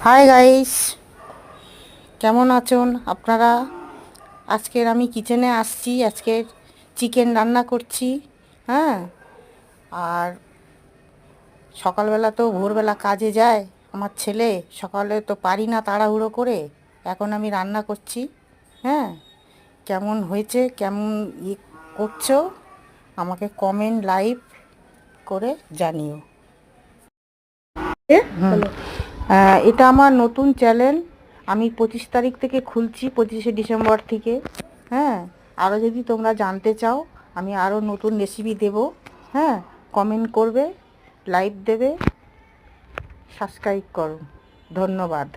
Hi guys, কেমন আছেন আপনারা? আজকের আমি কিচেনে আসছি। আজকের চিকেন রান্না করছি। হ্যাঁ, আর সকালবেলা তো ভোরবেলা কাজে যায় আমার ছেলে, সকালে তো পারি না তাড়াহুড়ো করে। এখন আমি রান্না করছি। হ্যাঁ, কেমন হয়েছে, কেমন করছো, আমাকে কমেন্ট লাইভ করে জানিও। হুম। এটা আমার নতুন চ্যানেল। আমি 25 তারিখ থেকে খুলছি, 25শে ডিসেম্বর থেকে। হ্যাঁ, আরও যদি তোমরা জানতে চাও, আমি আরও নতুন রেসিপি দেবো। হ্যাঁ, কমেন্ট করবে, লাইক দেবে, সাবস্ক্রাইব করো। ধন্যবাদ।